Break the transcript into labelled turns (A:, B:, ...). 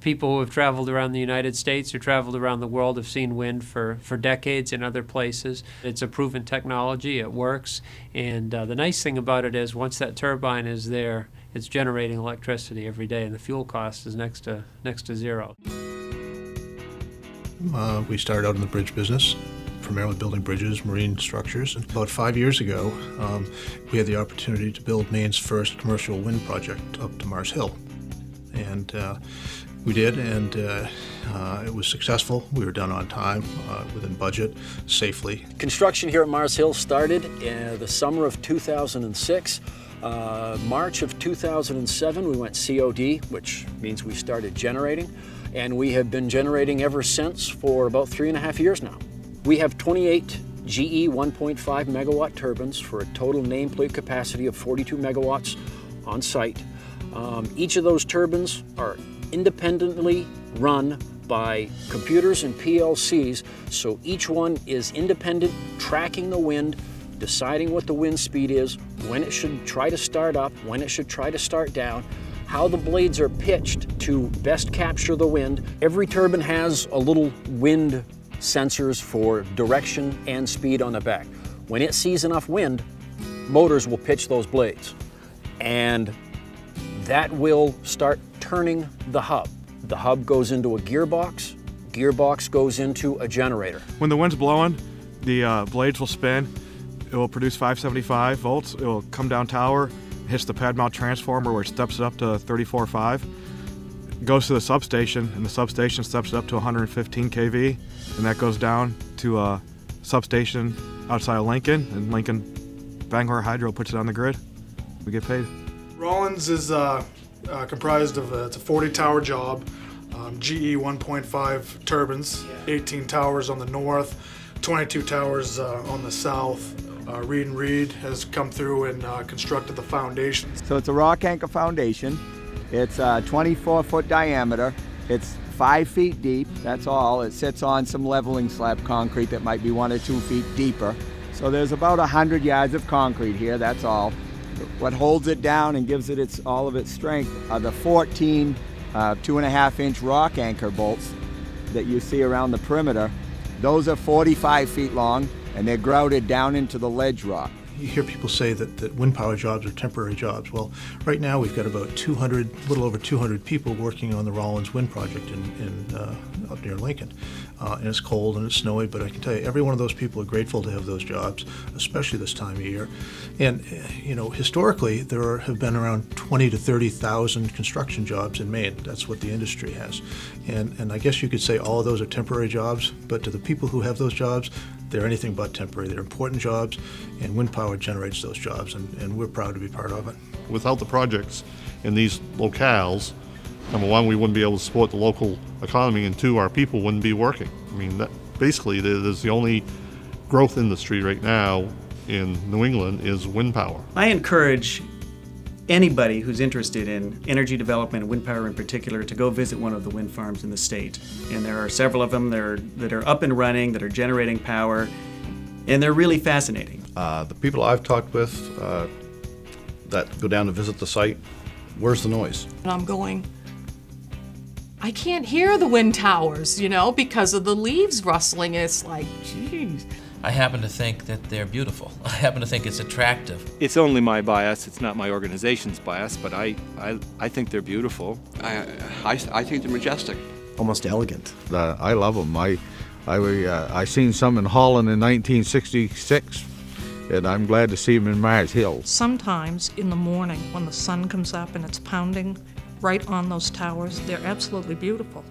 A: People who have traveled around the United States or traveled around the world have seen wind for decades in other places. It's a proven technology, it works, and the nice thing about it is once that turbine is there, it's generating electricity every day, and the fuel cost is next to zero.
B: We started out in the bridge business, primarily building bridges, marine structures. And about 5 years ago, we had the opportunity to build Maine's first commercial wind project up to Mars Hill. And we did, and it was successful. We were done on time, within budget, safely.
C: Construction here at Mars Hill started in the summer of 2006. March of 2007, we went COD, which means we started generating. And we have been generating ever since for about 3.5 years now. We have 28 GE 1.5 megawatt turbines for a total nameplate capacity of 42 megawatts on site. Each of those turbines are independently run by computers and PLCs, so each one is independent, tracking the wind, deciding what the wind speed is, when it should try to start up, when it should try to start down, how the blades are pitched to best capture the wind. Every turbine has a little wind sensors for direction and speed on the back. When it sees enough wind, motors will pitch those blades, and that will start turning the hub. The hub goes into a gearbox goes into a generator.
D: When the wind's blowing, the blades will spin. It will produce 575 volts. It will come down tower, hits the pad mount transformer where it steps it up to 34.5. It goes to the substation, and the substation steps it up to 115 kV, and that goes down to a substation outside of Lincoln, and Lincoln Bangor Hydro puts it on the grid. We get paid.
E: Rollins is comprised of it's a 40 tower job, GE 1.5 turbines, 18 towers on the north, 22 towers on the south. Reed & Reed has come through and constructed the foundation.
F: So it's a rock anchor foundation. It's 24-foot diameter. It's 5 feet deep, that's all. It sits on some leveling slab concrete that might be 1 or 2 feet deeper. So there's about 100 yards of concrete here, that's all. What holds it down and gives it all of its strength are the 14 2.5-inch rock anchor bolts that you see around the perimeter. Those are 45 feet long, and they're grouted down into the ledge rock.
B: You hear people say that wind power jobs are temporary jobs. Well, right now we've got about 200, a little over 200 people working on the Rollins wind project up near Lincoln. And it's cold and it's snowy, but I can tell you, every one of those people are grateful to have those jobs, especially this time of year. And you know, historically, there have been around 20 to 30,000 construction jobs in Maine. That's what the industry has. And I guess you could say all of those are temporary jobs, but to the people who have those jobs, they're anything but temporary. They're important jobs, and wind power generates those jobs, and we're proud to be part of it.
G: Without the projects in these locales, number one, we wouldn't be able to support the local economy, and two, our people wouldn't be working. I mean, that basically there's the only growth industry right now in New England is wind power.
H: I encourage anybody who's interested in energy development and wind power in particular to go visit one of the wind farms in the state. And there are several of them that are up and running, that are generating power, and they're really fascinating.
I: The people I've talked with that go down to visit the site, where's the noise?
J: And I'm going, I can't hear the wind towers, you know, because of the leaves rustling. It's like, geez.
K: I happen to think that they're beautiful. I happen to think it's attractive.
L: It's only my bias, it's not my organization's bias, but I think they're beautiful.
M: I think they're majestic.
N: Almost elegant.
O: I love them. I seen some in Holland in 1966, and I'm glad to see them in Mars Hill.
P: Sometimes in the morning when the sun comes up and it's pounding right on those towers, they're absolutely beautiful.